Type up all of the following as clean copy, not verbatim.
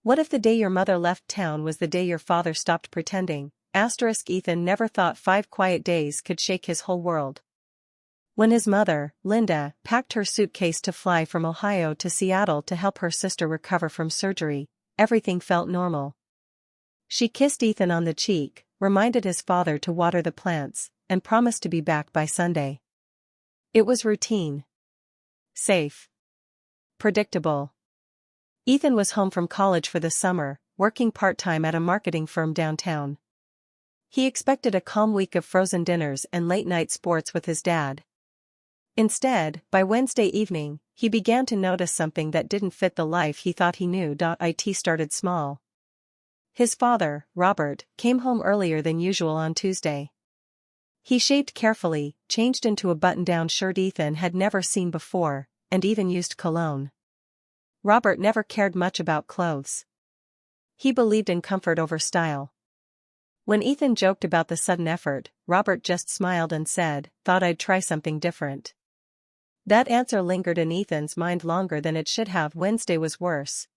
What if the day your mother left town was the day your father stopped pretending? Ethan never thought 5 quiet days could shake his whole world. When his mother, Linda, packed her suitcase to fly from Ohio to Seattle to help her sister recover from surgery, everything felt normal. She kissed Ethan on the cheek, reminded his father to water the plants, and promised to be back by Sunday. It was routine. Safe. Predictable. Ethan was home from college for the summer, working part-time at a marketing firm downtown. He expected a calm week of frozen dinners and late-night sports with his dad. Instead, by Wednesday evening, he began to notice something that didn't fit the life he thought he knew. It started small. His father, Robert, came home earlier than usual on Tuesday. He shaved carefully, changed into a button-down shirt Ethan had never seen before, and even used cologne. Robert never cared much about clothes. He believed in comfort over style. When Ethan joked about the sudden effort, Robert just smiled and said, "Thought I'd try something different." That answer lingered in Ethan's mind longer than it should have. Wednesday was worse.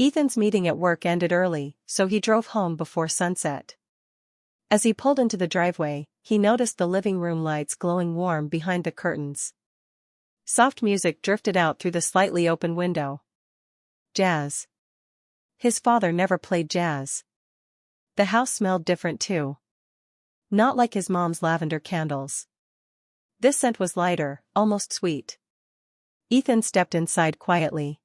Ethan's meeting at work ended early, so he drove home before sunset. As he pulled into the driveway, he noticed the living room lights glowing warm behind the curtains. Soft music drifted out through the slightly open window. Jazz. His father never played jazz. The house smelled different too. Not like his mom's lavender candles. This scent was lighter, almost sweet. Ethan stepped inside quietly.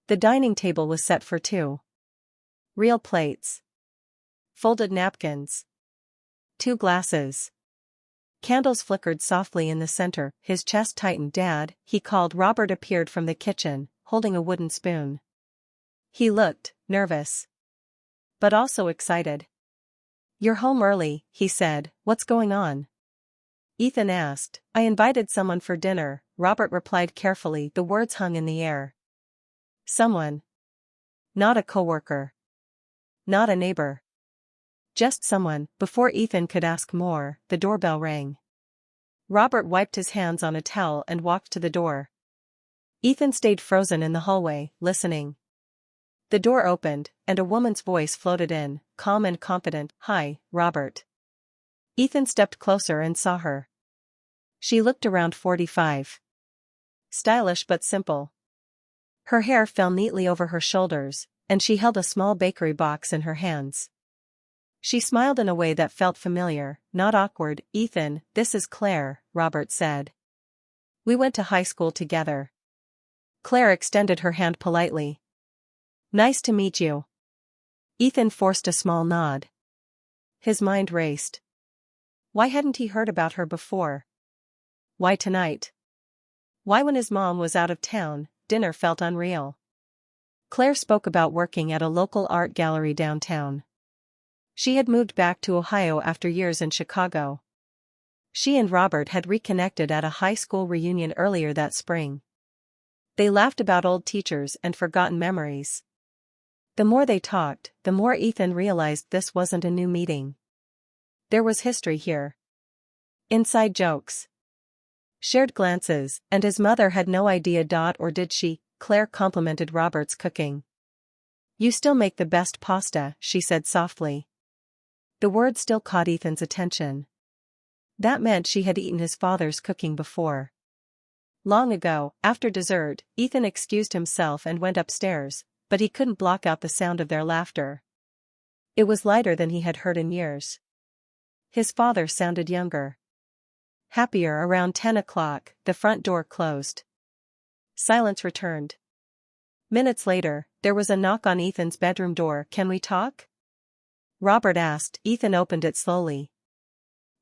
The dining table was set for 2. Real plates. Folded napkins. 2 glasses. Candles flickered softly in the center. His chest tightened. "Dad," he called. Robert appeared from the kitchen, holding a wooden spoon. He looked nervous, but also excited. "You're home early," he said. "What's going on?" Ethan asked. "I invited someone for dinner," Robert replied carefully. The words hung in the air. Someone. Not a coworker. Not a neighbor. Just someone. Before Ethan could ask more, the doorbell rang. Robert wiped his hands on a towel and walked to the door. Ethan stayed frozen in the hallway, listening. The door opened, and a woman's voice floated in, calm and confident. "Hi, Robert." Ethan stepped closer and saw her. She looked around 45. Stylish but simple. Her hair fell neatly over her shoulders, and she held a small bakery box in her hands. She smiled in a way that felt familiar, not awkward. "Ethan, this is Claire," Robert said. "We went to high school together." Claire extended her hand politely. "Nice to meet you." Ethan forced a small nod. His mind raced. Why hadn't he heard about her before? Why tonight? Why, when his mom was out of town, dinner felt unreal? Claire spoke about working at a local art gallery downtown. She had moved back to Ohio after years in Chicago. She and Robert had reconnected at a high school reunion earlier that spring. They laughed about old teachers and forgotten memories. The more they talked, the more Ethan realized this wasn't a new meeting. There was history here. Inside jokes. Shared glances, and his mother had no idea. Or did she? Claire complimented Robert's cooking. "You still make the best pasta," she said softly. The word still caught Ethan's attention. That meant she had eaten his father's cooking before. Long ago, after dessert, Ethan excused himself and went upstairs, but he couldn't block out the sound of their laughter. It was lighter than he had heard in years. His father sounded younger. Happier. Around 10 o'clock, the front door closed. Silence returned. Minutes later, there was a knock on Ethan's bedroom door. "Can we talk?" Robert asked. Ethan opened it slowly.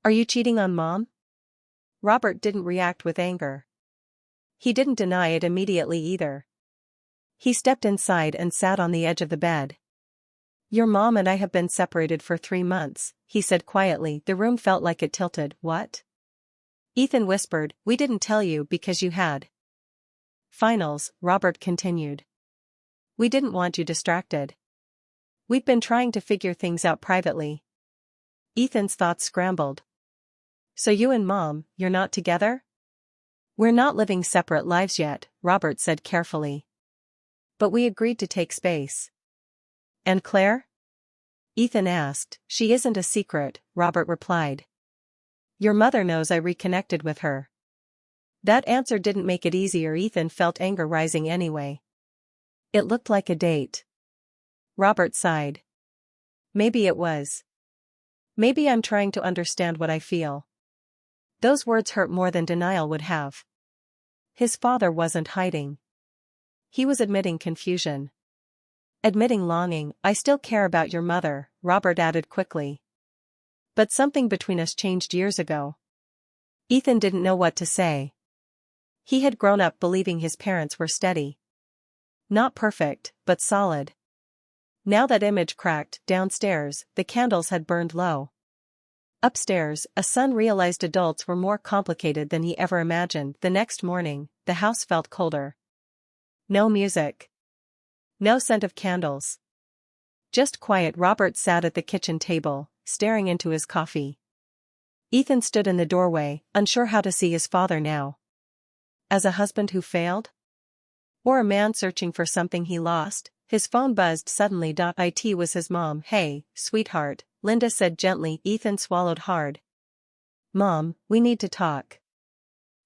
"Are you cheating on Mom?" Robert didn't react with anger. He didn't deny it immediately either. He stepped inside and sat on the edge of the bed. "Your mom and I have been separated for 3 months, he said quietly. The room felt like it tilted. "What?" Ethan whispered. "We didn't tell you because you had finals," Robert continued. "We didn't want you distracted. We've been trying to figure things out privately." Ethan's thoughts scrambled. "So you and Mom, you're not together?" "We're not living separate lives yet," Robert said carefully. "But we agreed to take space." And Claire? Ethan asked. She isn't a secret, Robert replied. Your mother knows I reconnected with her. That answer didn't make it easier. Ethan felt anger rising anyway. It looked like a date. Robert sighed. Maybe it was. Maybe I'm trying to understand what I feel. Those words hurt more than denial would have. His father wasn't hiding. He was admitting confusion. Admitting longing. I still care about your mother, Robert added quickly. But something between us changed years ago. Ethan didn't know what to say. He had grown up believing his parents were steady. Not perfect, but solid. Now that image cracked. Downstairs, the candles had burned low. Upstairs, a son realized adults were more complicated than he ever imagined. The next morning, the house felt colder. No music. No scent of candles. Just quiet. Robert sat at the kitchen table, staring into his coffee. Ethan stood in the doorway, unsure how to see his father now. As a husband who failed? Or a man searching for something he lost? His phone buzzed suddenly. It was his mom. Hey, sweetheart, Linda said gently. Ethan swallowed hard. Mom, we need to talk.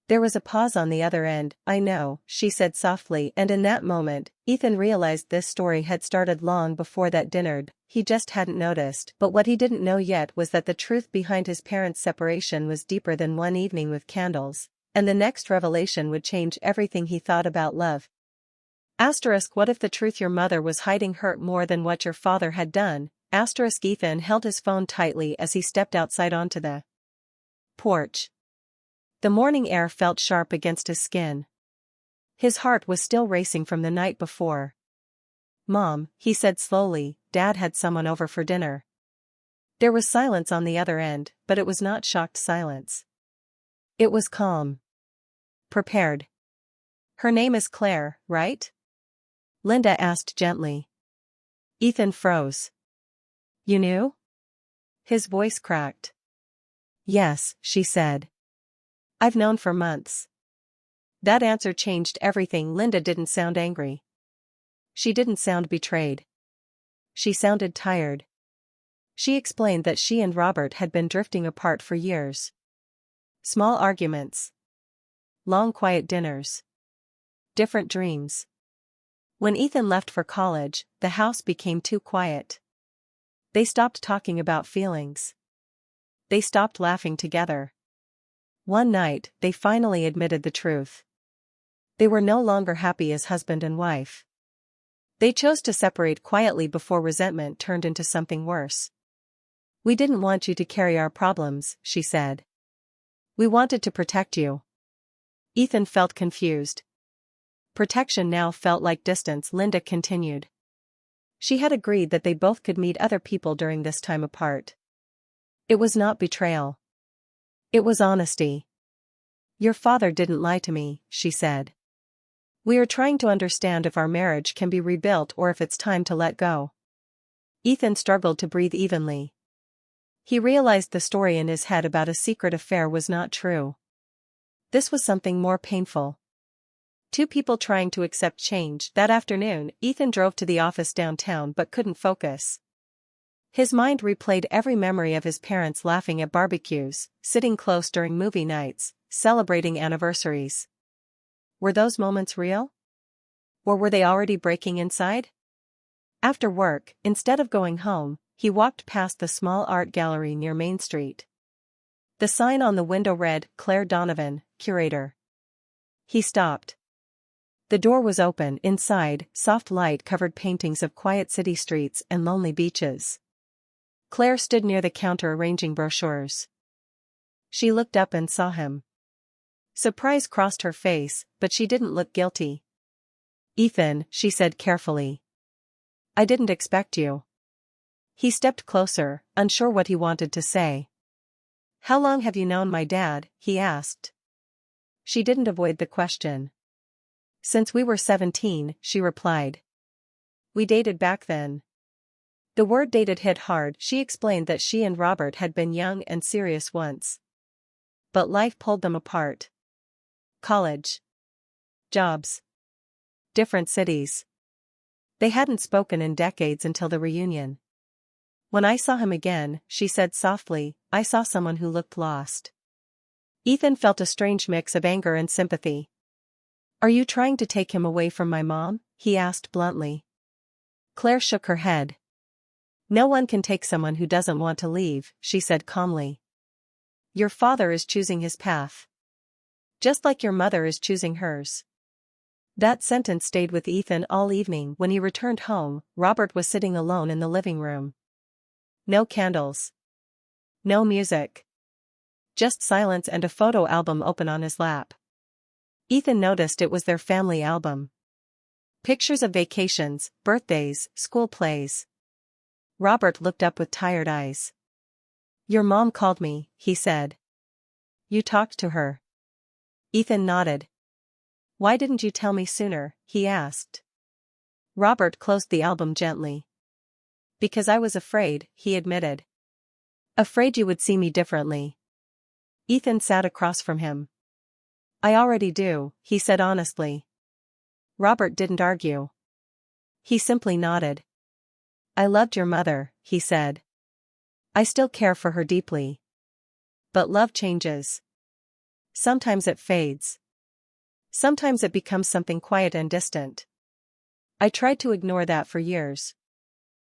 There was a pause on the other end. I know, she said softly, and in that moment, Ethan realized this story had started long before that dinner. He just hadn't noticed. But what he didn't know yet was that the truth behind his parents' separation was deeper than one evening with candles, and the next revelation would change everything he thought about love. What if the truth your mother was hiding hurt more than what your father had done? Ethan held his phone tightly as he stepped outside onto the porch. The morning air felt sharp against his skin. His heart was still racing from the night before. Mom, he said slowly, Dad had someone over for dinner. There was silence on the other end, but it was not shocked silence. It was calm. Prepared. Her name is Claire, right? Linda asked gently. Ethan froze. You knew? His voice cracked. Yes, she said. I've known for months. That answer changed everything. Linda didn't sound angry. She didn't sound betrayed. She sounded tired. She explained that she and Robert had been drifting apart for years. Small arguments. Long quiet dinners. Different dreams. When Ethan left for college, the house became too quiet. They stopped talking about feelings. They stopped laughing together. One night, they finally admitted the truth. They were no longer happy as husband and wife. They chose to separate quietly before resentment turned into something worse. We didn't want you to carry our problems, she said. We wanted to protect you. Ethan felt confused. Protection now felt like distance. Linda continued. She had agreed that they both could meet other people during this time apart. It was not betrayal. It was honesty. Your father didn't lie to me, she said. We are trying to understand if our marriage can be rebuilt or if it's time to let go. Ethan struggled to breathe evenly. He realized the story in his head about a secret affair was not true. This was something more painful. Two people trying to accept change. That afternoon, Ethan drove to the office downtown but couldn't focus. His mind replayed every memory of his parents laughing at barbecues, sitting close during movie nights, celebrating anniversaries. Were those moments real? Or were they already breaking inside? After work, instead of going home, he walked past the small art gallery near Main Street. The sign on the window read, Claire Donovan, Curator. He stopped. The door was open. Inside, soft light covered paintings of quiet city streets and lonely beaches. Claire stood near the counter arranging brochures. She looked up and saw him. Surprise crossed her face, but she didn't look guilty. Ethan, she said carefully. I didn't expect you. He stepped closer, unsure what he wanted to say. How long have you known my dad? He asked. She didn't avoid the question. Since we were 17, she replied. We dated back then. The word dated hit hard. She explained that she and Robert had been young and serious once. But life pulled them apart. College. Jobs. Different cities. They hadn't spoken in decades until the reunion. When I saw him again, she said softly, I saw someone who looked lost. Ethan felt a strange mix of anger and sympathy. Are you trying to take him away from my mom? He asked bluntly. Claire shook her head. No one can take someone who doesn't want to leave, she said calmly. Your father is choosing his path. Just like your mother is choosing hers. That sentence stayed with Ethan all evening. When he returned home, Robert was sitting alone in the living room. No candles. No music. Just silence and a photo album open on his lap. Ethan noticed it was their family album. Pictures of vacations, birthdays, school plays. Robert looked up with tired eyes. Your mom called me, he said. You talked to her? Ethan nodded. Why didn't you tell me sooner? He asked. Robert closed the album gently. Because I was afraid, he admitted. Afraid you would see me differently. Ethan sat across from him. I already do, he said honestly. Robert didn't argue. He simply nodded. I loved your mother, he said. I still care for her deeply. But love changes. Sometimes it fades. Sometimes it becomes something quiet and distant. I tried to ignore that for years.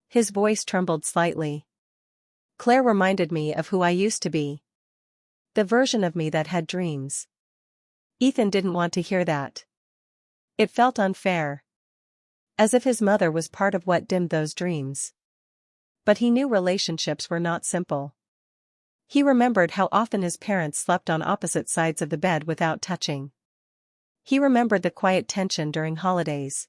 His voice trembled slightly. Claire reminded me of who I used to be. The version of me that had dreams. Ethan didn't want to hear that. It felt unfair. As if his mother was part of what dimmed those dreams. But he knew relationships were not simple. He remembered how often his parents slept on opposite sides of the bed without touching. He remembered the quiet tension during holidays.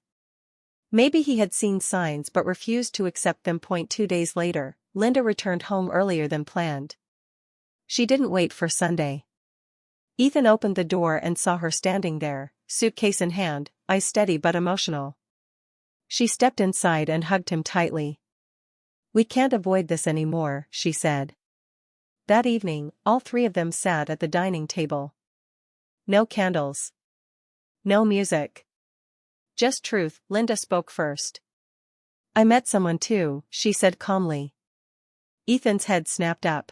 Maybe he had seen signs but refused to accept them. 2 days later, Linda returned home earlier than planned. She didn't wait for Sunday. Ethan opened the door and saw her standing there, suitcase in hand, eyes steady but emotional. She stepped inside and hugged him tightly. We can't avoid this anymore, she said. That evening, all three of them sat at the dining table. No candles. No music. Just truth. Linda spoke first. I met someone too, she said calmly. Ethan's head snapped up.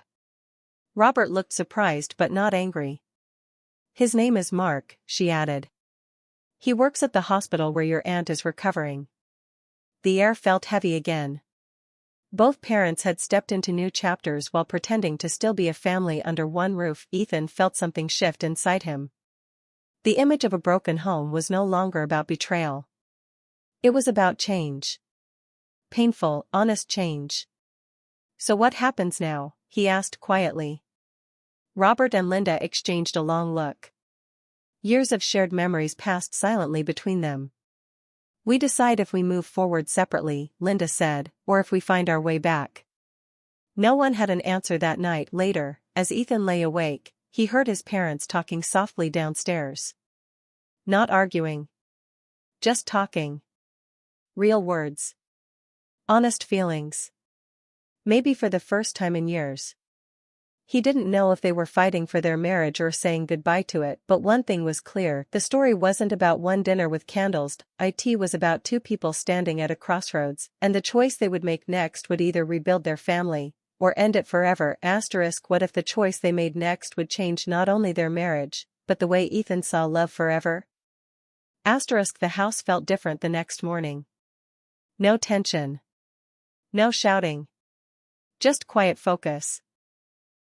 Robert looked surprised but not angry. His name is Mark, she added. He works at the hospital where your aunt is recovering. The air felt heavy again. Both parents had stepped into new chapters while pretending to still be a family under one roof. Ethan felt something shift inside him. The image of a broken home was no longer about betrayal. It was about change. Painful, honest change. So what happens now? He asked quietly. Robert and Linda exchanged a long look. Years of shared memories passed silently between them. We decide if we move forward separately, Linda said, or if we find our way back. No one had an answer that night. Later, as Ethan lay awake, he heard his parents talking softly downstairs. Not arguing. Just talking. Real words. Honest feelings. Maybe for the first time in years. He didn't know if they were fighting for their marriage or saying goodbye to it, but one thing was clear: the story wasn't about one dinner with candles. It was about two people standing at a crossroads, and the choice they would make next would either rebuild their family, or end it forever. What if the choice they made next would change not only their marriage, but the way Ethan saw love forever? The house felt different the next morning. No tension. No shouting. Just quiet focus.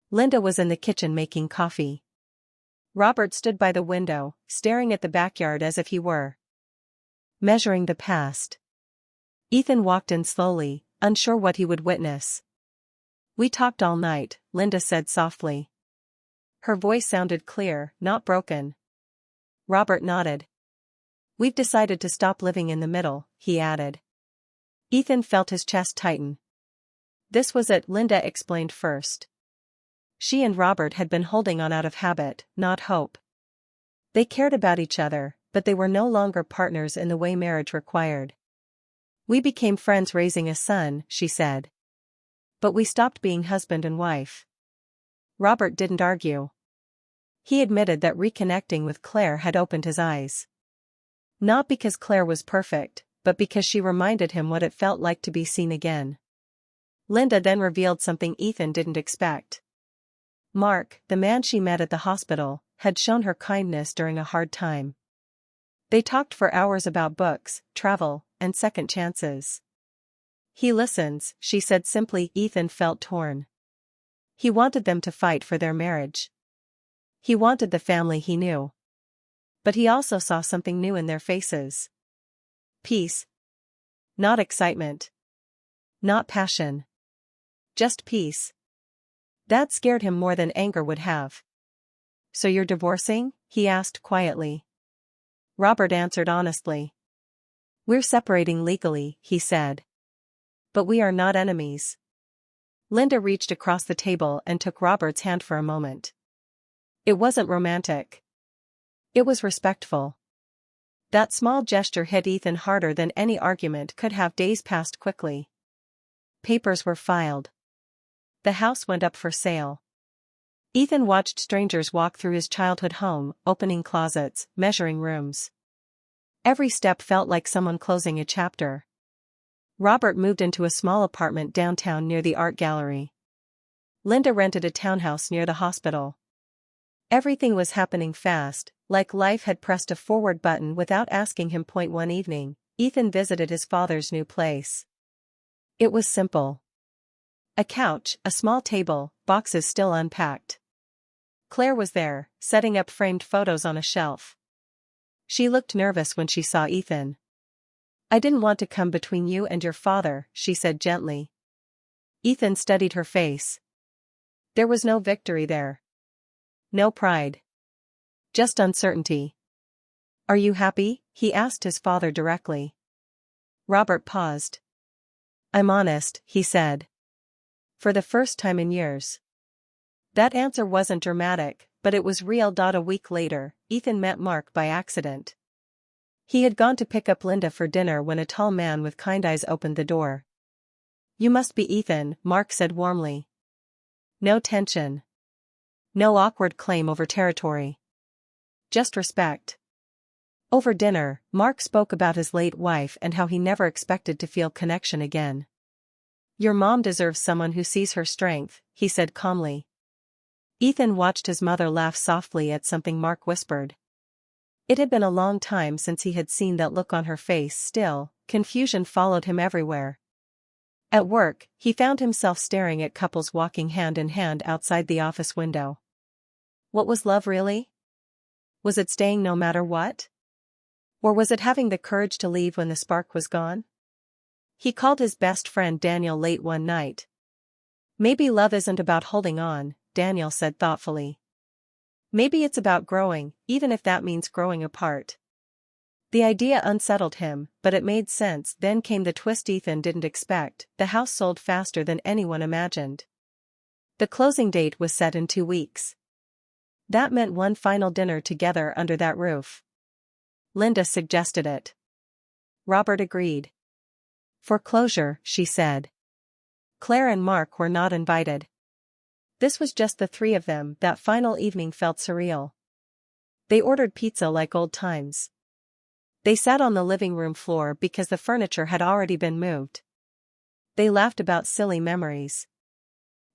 Linda was in the kitchen making coffee. Robert stood by the window, staring at the backyard as if he were measuring the past. Ethan walked in slowly, unsure what he would witness. We talked all night, Linda said softly. Her voice sounded clear, not broken. Robert nodded. We've decided to stop living in the middle, he added. Ethan felt his chest tighten. This was it, Linda explained first. She and Robert had been holding on out of habit, not hope. They cared about each other, but they were no longer partners in the way marriage required. We became friends raising a son, she said. But we stopped being husband and wife. Robert didn't argue. He admitted that reconnecting with Claire had opened his eyes. Not because Claire was perfect, but because she reminded him what it felt like to be seen again. Linda then revealed something Ethan didn't expect. Mark, the man she met at the hospital, had shown her kindness during a hard time. They talked for hours about books, travel, and second chances. "He listens," she said simply. Ethan felt torn. He wanted them to fight for their marriage. He wanted the family he knew. But he also saw something new in their faces. Peace. Not excitement. Not passion. Just peace. That scared him more than anger would have. "So you're divorcing?" he asked quietly. Robert answered honestly. "We're separating legally," he said. "But we are not enemies." Linda reached across the table and took Robert's hand for a moment. It wasn't romantic. It was respectful. That small gesture hit Ethan harder than any argument could have. Days passed quickly. Papers were filed. The house went up for sale. Ethan watched strangers walk through his childhood home, opening closets, measuring rooms. Every step felt like someone closing a chapter. Robert moved into a small apartment downtown near the art gallery. Linda rented a townhouse near the hospital. Everything was happening fast, like life had pressed a forward button without asking him. One evening, Ethan visited his father's new place. It was simple. A couch, a small table, boxes still unpacked. Claire was there, setting up framed photos on a shelf. She looked nervous when she saw Ethan. "I didn't want to come between you and your father," she said gently. Ethan studied her face. There was no victory there. No pride. Just uncertainty. "Are you happy?" he asked his father directly. Robert paused. "I'm honest," he said. "For the first time in years." That answer wasn't dramatic, but it was real. A week later, Ethan met Mark by accident. He had gone to pick up Linda for dinner when a tall man with kind eyes opened the door. "You must be Ethan," Mark said warmly. No tension. No awkward claim over territory. Just respect. Over dinner, Mark spoke about his late wife and how he never expected to feel connection again. "Your mom deserves someone who sees her strength," he said calmly. Ethan watched his mother laugh softly at something Mark whispered. It had been a long time since he had seen that look on her face. Still, confusion followed him everywhere. At work, he found himself staring at couples walking hand in hand outside the office window. What was love really? Was it staying no matter what? Or was it having the courage to leave when the spark was gone? He called his best friend Daniel late one night. "Maybe love isn't about holding on," Daniel said thoughtfully. "Maybe it's about growing, even if that means growing apart." The idea unsettled him, but it made sense. Then came the twist Ethan didn't expect. The house sold faster than anyone imagined. The closing date was set in 2 weeks. That meant one final dinner together under that roof. Linda suggested it. Robert agreed. "For closure," she said. Claire and Mark were not invited. This was just the three of them. That final evening felt surreal. They ordered pizza like old times. They sat on the living room floor because the furniture had already been moved. They laughed about silly memories.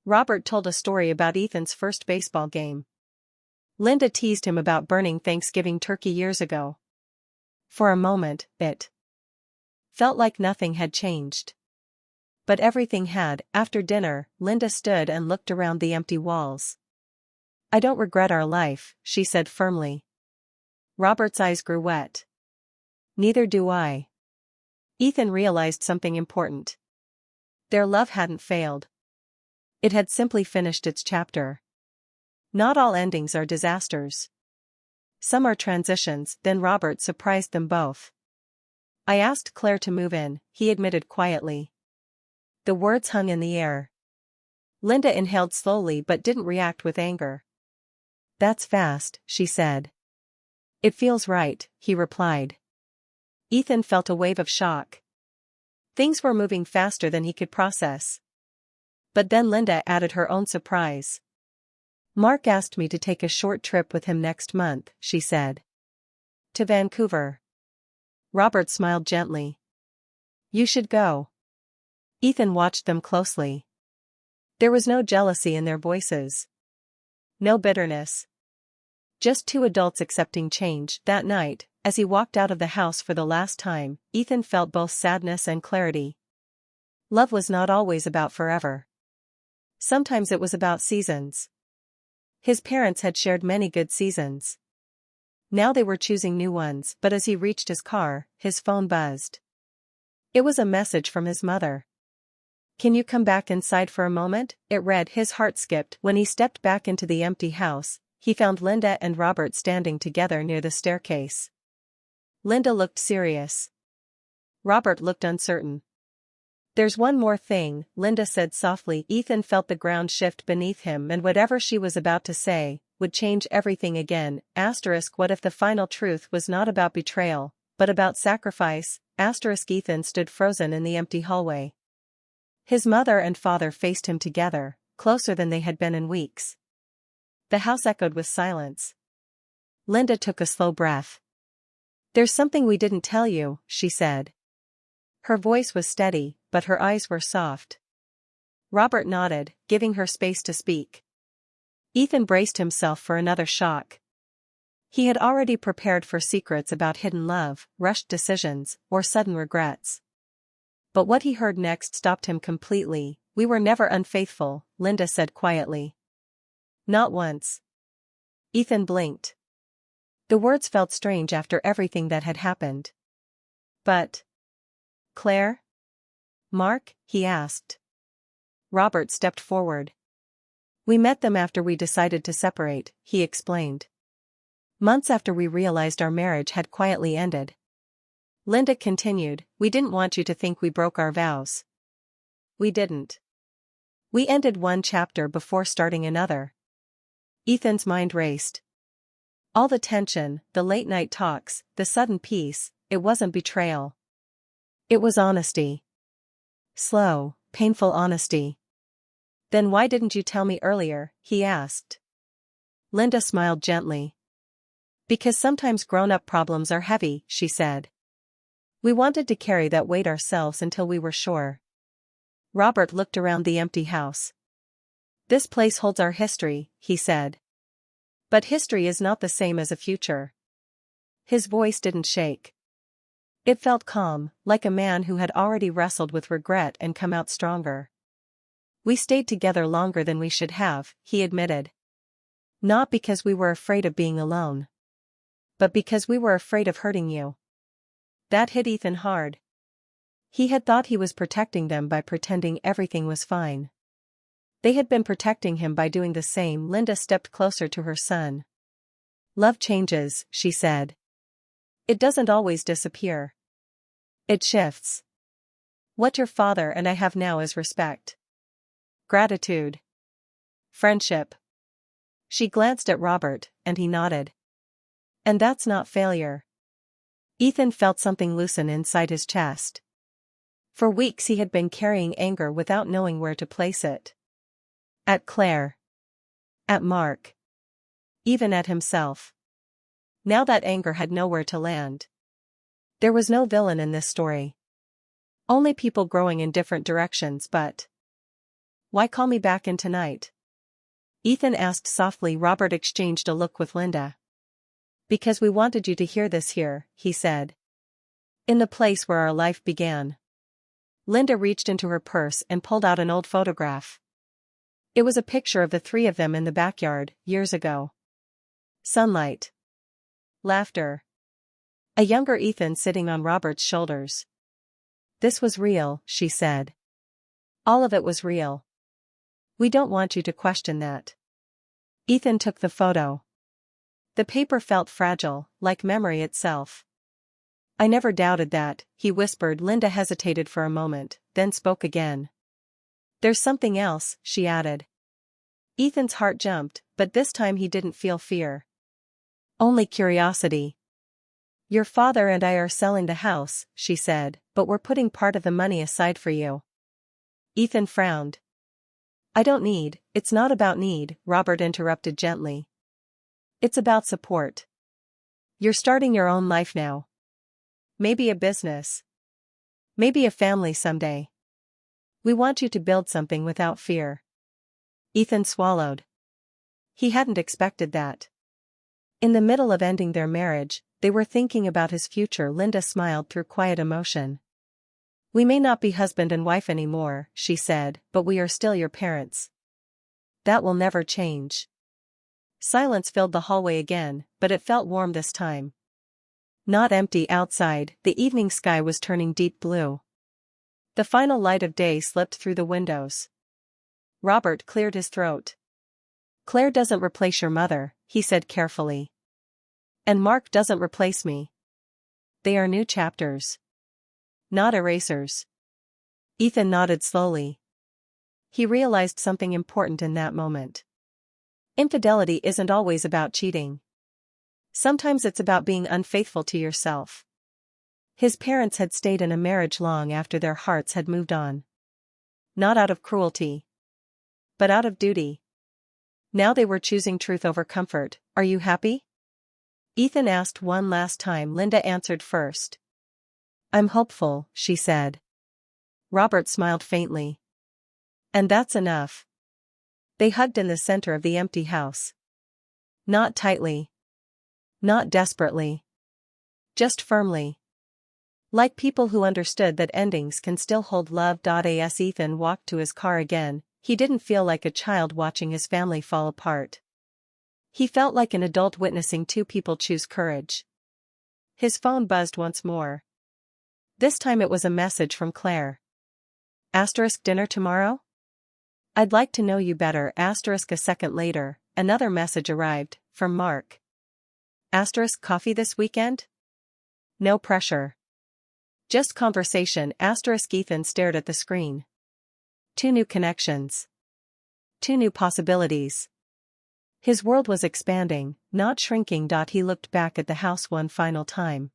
Robert told a story about Ethan's first baseball game. Linda teased him about burning Thanksgiving turkey years ago. For a moment, it felt like nothing had changed. But everything had. After dinner, Linda stood and looked around the empty walls. "I don't regret our life," she said firmly. Robert's eyes grew wet. "Neither do I." Ethan realized something important. Their love hadn't failed. It had simply finished its chapter. Not all endings are disasters. Some are transitions. Then Robert surprised them both. "I asked Claire to move in," he admitted quietly. The words hung in the air. Linda inhaled slowly but didn't react with anger. "That's fast," she said. "It feels right," he replied. Ethan felt a wave of shock. Things were moving faster than he could process. But then Linda added her own surprise. "Mark asked me to take a short trip with him next month," she said. "To Vancouver." Robert smiled gently. You should go. Ethan watched them closely. There was no jealousy in their voices. No bitterness. Just two adults accepting change. That night, as he walked out of the house for the last time, Ethan felt both sadness and clarity. Love was not always about forever. Sometimes it was about seasons. His parents had shared many good seasons. Now they were choosing new ones, but as he reached his car, his phone buzzed. It was a message from his mother. Can you come back inside for a moment? It read. His heart skipped. When he stepped back into the empty house, he found Linda and Robert standing together near the staircase. Linda looked serious. Robert looked uncertain. There's one more thing, Linda said softly. Ethan felt the ground shift beneath him, and whatever she was about to say would change everything again. What if the final truth was not about betrayal, but about sacrifice? Ethan stood frozen in the empty hallway. His mother and father faced him together, closer than they had been in weeks. The house echoed with silence. Linda took a slow breath. There's something we didn't tell you, she said. Her voice was steady, but her eyes were soft. Robert nodded, giving her space to speak. Ethan braced himself for another shock. He had already prepared for secrets about hidden love, rushed decisions, or sudden regrets. But what he heard next stopped him completely. We were never unfaithful, Linda said quietly. Not once. Ethan blinked. The words felt strange after everything that had happened. But Claire? Mark? He asked. Robert stepped forward. We met them after we decided to separate, he explained. Months after we realized our marriage had quietly ended. Linda continued, we didn't want you to think we broke our vows. We didn't. We ended one chapter before starting another. Ethan's mind raced. All the tension, the late-night talks, the sudden peace, it wasn't betrayal. It was honesty. Slow, painful honesty. Then why didn't you tell me earlier? He asked. Linda smiled gently. Because sometimes grown-up problems are heavy, she said. We wanted to carry that weight ourselves until we were sure. Robert looked around the empty house. This place holds our history, he said. But history is not the same as a future. His voice didn't shake. It felt calm, like a man who had already wrestled with regret and come out stronger. We stayed together longer than we should have, he admitted. Not because we were afraid of being alone. But because we were afraid of hurting you. That hit Ethan hard. He had thought he was protecting them by pretending everything was fine. They had been protecting him by doing the same. Linda stepped closer to her son. Love changes, she said. It doesn't always disappear. It shifts. What your father and I have now is respect. Gratitude. Friendship. She glanced at Robert, and he nodded. And that's not failure. Ethan felt something loosen inside his chest. For weeks he had been carrying anger without knowing where to place it. At Claire. At Mark. Even at himself. Now that anger had nowhere to land. There was no villain in this story. Only people growing in different directions. But why call me back in tonight? Ethan asked softly. Robert exchanged a look with Linda. Because we wanted you to hear this here, he said. In the place where our life began. Linda reached into her purse and pulled out an old photograph. It was a picture of the three of them in the backyard, years ago. Sunlight. Laughter. A younger Ethan sitting on Robert's shoulders. This was real, she said. All of it was real. We don't want you to question that. Ethan took the photo. The paper felt fragile, like memory itself. I never doubted that, he whispered. Linda hesitated for a moment, then spoke again. There's something else, she added. Ethan's heart jumped, but this time he didn't feel fear. Only curiosity. Your father and I are selling the house, she said, but we're putting part of the money aside for you. Ethan frowned. I don't need, it's not about need, Robert interrupted gently. It's about support. You're starting your own life now. Maybe a business. Maybe a family someday. We want you to build something without fear. Ethan swallowed. He hadn't expected that. In the middle of ending their marriage, they were thinking about his future. Linda smiled through quiet emotion. We may not be husband and wife anymore, she said, but we are still your parents. That will never change. Silence filled the hallway again, but it felt warm this time. Not empty outside, the evening sky was turning deep blue. The final light of day slipped through the windows. Robert cleared his throat. Claire doesn't replace your mother, he said carefully. And Mark doesn't replace me. They are new chapters. Not erasers. Ethan nodded slowly. He realized something important in that moment. Infidelity isn't always about cheating. Sometimes it's about being unfaithful to yourself. His parents had stayed in a marriage long after their hearts had moved on. Not out of cruelty, but out of duty. Now they were choosing truth over comfort. Are you happy? Ethan asked one last time. Linda answered first. I'm hopeful, she said. Robert smiled faintly. And that's enough. They hugged in the center of the empty house. Not tightly. Not desperately. Just firmly. Like people who understood that endings can still hold love. As Ethan walked to his car again, he didn't feel like a child watching his family fall apart. He felt like an adult witnessing two people choose courage. His phone buzzed once more. This time it was a message from Claire. Dinner tomorrow? I'd like to know you better. A second later, another message arrived, from Mark. Coffee this weekend? No pressure. Just conversation. Ethan stared at the screen. 2 new connections. 2 new possibilities. His world was expanding, not shrinking. He looked back at the house one final time.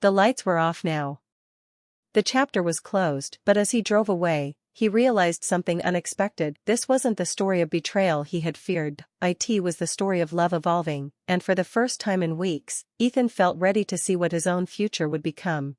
The lights were off now. The chapter was closed, but as he drove away, he realized something unexpected. This wasn't the story of betrayal he had feared. It was the story of love evolving, and for the first time in weeks, Ethan felt ready to see what his own future would become.